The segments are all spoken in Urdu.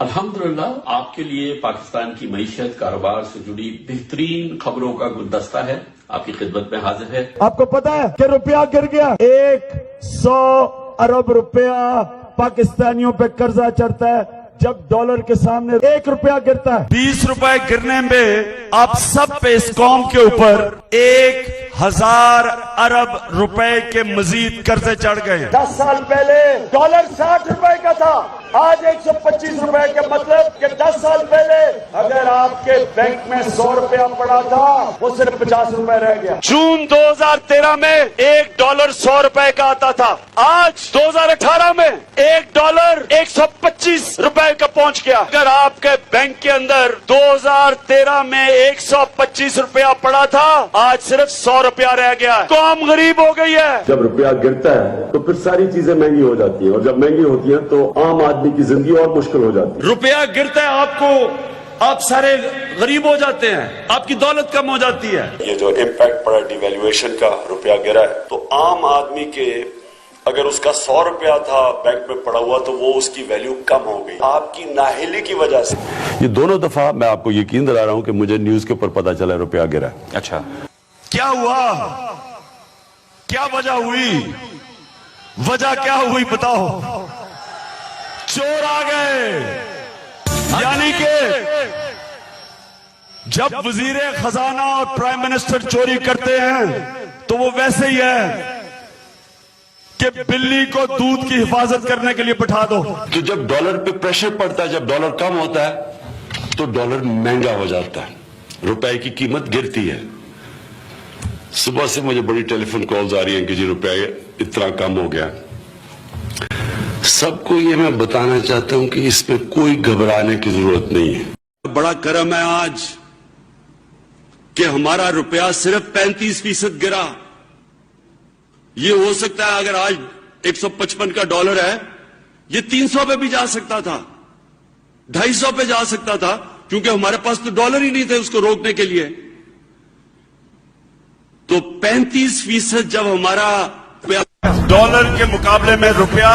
الحمدللہ آپ کے لیے پاکستان کی معیشت کاروبار سے جڑی بہترین خبروں کا گلدستہ ہے آپ کی خدمت میں حاضر ہے۔ آپ کو پتا ہے کہ روپیہ گر گیا، 100 ارب روپیہ پاکستانیوں پہ قرضہ چڑھتا ہے جب ڈالر کے سامنے 1 روپیہ گرتا ہے۔ 20 روپے گرنے میں آپ سب پہ اس قوم کے اوپر 1000 ارب روپے کے مزید قرضے چڑھ گئے۔ 10 سال پہلے ڈالر 60 روپے کا تھا، آج 125 روپے کا، مطلب کہ 10 سال پہلے اگر آپ کے بینک میں 100 روپیہ پڑا تھا وہ صرف 50 روپے رہ گیا۔ جون 2013 میں $1 100 روپے کا آتا تھا، آج 2018 میں $1 125 روپے کا پہنچ گیا۔ اگر آپ کے بینک کے اندر 2013 میں 125 روپیہ پڑا تھا، آج صرف 100 روپیہ رہ گیا ہے۔ قوم غریب ہو گئی ہے۔ جب روپیہ گرتا ہے تو پھر ساری چیزیں مہنگی ہو جاتی ہیں، اور جب مہنگی ہوتی ہیں تو عام آدمی کی زندگی اور مشکل ہو جاتی ہے۔ روپیہ گرتا ہے آپ سارے غریب ہو جاتے ہیں، آپ کی دولت کم ہو جاتی ہے۔ یہ جو امپیکٹ پڑا ڈیویلویشن کا، روپیہ گرا ہے تو عام آدمی کے اگر اس کا 100 روپیہ تھا بینک میں پڑا ہوا تو وہ اس کی ویلیو کم ہو گئی آپ کی نااہلی کی وجہ سے۔ یہ دونوں دفعہ میں آپ کو یقین دلا رہا ہوں کہ مجھے نیوز کے اوپر پتا چلا روپیہ گرا ہے۔ اچھا کیا ہوا؟ کیا وجہ ہوئی؟ وجہ کیا ہوئی بتاؤ؟ چور آ گئے، یعنی کہ جب وزیر خزانہ اور پرائم منسٹر چوری کرتے ہیں تو وہ ویسے ہی ہے کہ بلی کو دودھ کی حفاظت کرنے کے لیے بٹھا دو۔ تو جب ڈالر پہ پریشر پڑتا ہے، جب ڈالر کم ہوتا ہے تو ڈالر مہنگا ہو جاتا ہے، روپے کی قیمت گرتی ہے۔ صبح سے مجھے بڑی ٹیلی فون کالز آ رہی ہیں کہ جی روپیہ اتنا کم ہو گیا۔ سب کو یہ میں بتانا چاہتا ہوں کہ اس میں کوئی گھبرانے کی ضرورت نہیں ہے۔ بڑا کرم ہے آج کہ ہمارا روپیہ صرف 35% گرا۔ یہ ہو سکتا ہے اگر آج 155 کا ڈالر ہے، یہ 300 پہ بھی جا سکتا تھا، 250 پہ جا سکتا تھا، کیونکہ ہمارے پاس تو ڈالر ہی نہیں تھے اس کو روکنے کے لیے۔ تو 35% جب ہمارا ڈالر کے مقابلے میں روپیہ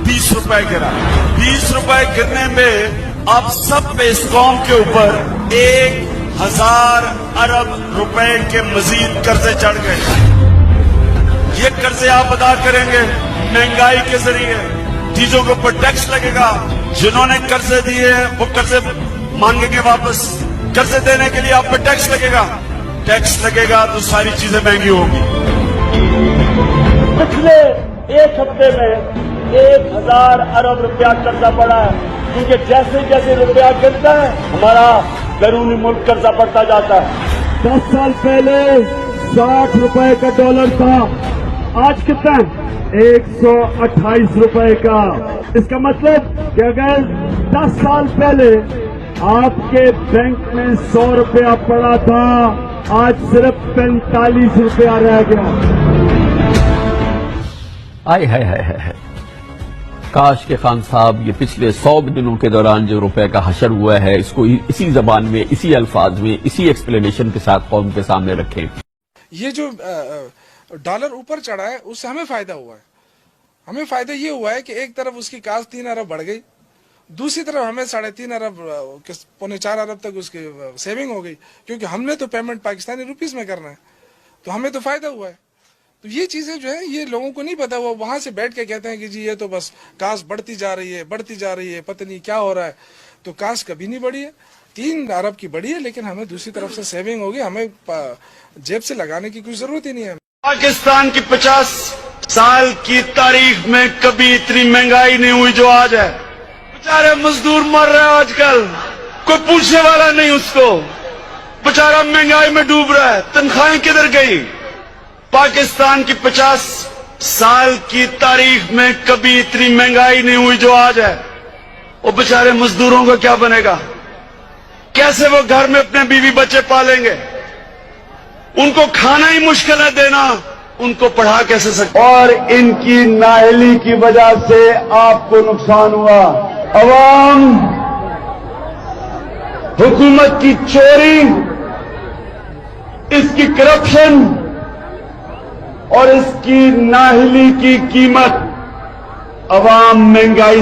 20 روپے گرا، 20 روپے گرنے میں آپ سب پہ اس قوم کے اوپر 1000 ارب روپے کے مزید قرضے چڑھ گئے۔ یہ قرضے آپ ادا کریں گے مہنگائی کے ذریعے، چیزوں کے اوپر ٹیکس لگے گا، جنہوں نے قرضے دیے وہ قرضے مانگیں گے واپس، قرضے دینے کے لیے آپ پہ ٹیکس لگے گا، ٹیکس لگے گا تو ساری چیزیں مہنگی ہوگی۔ پچھلے ایک ہفتے میں 1000 ارب روپیہ قرضہ پڑا ہے، کیونکہ جیسے جیسے روپیہ گرتا ہے ہمارا بیرونی ملک قرضہ بڑھتا جاتا ہے۔ 10 سال پہلے 60 روپے کا ڈالر تھا، آج کتنا ہے؟ 128 روپے کا۔ اس کا مطلب کہ اگر 10 سال پہلے آپ کے بینک میں 100 روپیہ پڑا تھا، آج صرف 45 روپیہ رہ گیا۔ آئے ہے کاش کہ خان صاحب یہ پچھلے 100 دنوں کے دوران جو روپے کا حشر ہوا ہے اس کو اسی زبان میں، اسی الفاظ میں، اسی ایکسپلینیشن کے ساتھ قوم کے سامنے رکھیں۔ یہ جو ڈالر اوپر چڑھا ہے اس سے ہمیں فائدہ ہوا ہے۔ ہمیں فائدہ یہ ہوا ہے کہ ایک طرف اس کی کاست 3 ارب بڑھ گئی، دوسری طرف ہمیں 3.5 ارب 4.25 ارب تک اس کی سیونگ ہو گئی، کیونکہ ہم نے تو پیمنٹ پاکستانی روپیز میں کرنا ہے، تو ہمیں تو فائدہ ہوا ہے۔ تو یہ چیزیں جو ہیں یہ لوگوں کو نہیں پتا، وہ وہاں سے بیٹھ کے کہتے ہیں کہ جی یہ تو بس کاست بڑھتی جا رہی ہے، پتہ نہیں کیا ہو رہا ہے۔ تو کاست کبھی نہیں بڑھی ہے، 3 ارب کی بڑھی ہے، لیکن ہمیں دوسری طرف سے سیونگ ہوگی، ہمیں جیب سے لگانے کی کوئی ضرورت ہی نہیں ہے۔ پاکستان کی 50 سال کی تاریخ میں کبھی اتنی مہنگائی نہیں ہوئی جو آج ہے۔ بیچارے مزدور مر رہے ہیں آج کل، کوئی پوچھنے والا نہیں اس کو، بیچارہ مہنگائی میں ڈوب رہا ہے، تنخواہیں کدھر گئی؟ پاکستان کی 50 سال کی تاریخ میں کبھی اتنی مہنگائی نہیں ہوئی جو آج ہے۔ وہ بیچارے مزدوروں کا کیا بنے گا؟ کیسے وہ گھر میں اپنے بیوی بچے پالیں گے؟ ان کو کھانا ہی مشکل ہے دینا، ان کو پڑھا کیسے سکتے؟ اور ان کی نااہلی کی وجہ سے آپ کو نقصان ہوا۔ عوام حکومت کی چوری، اس کی کرپشن اور اس کی نااہلی کی قیمت عوام مہنگائی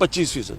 25%.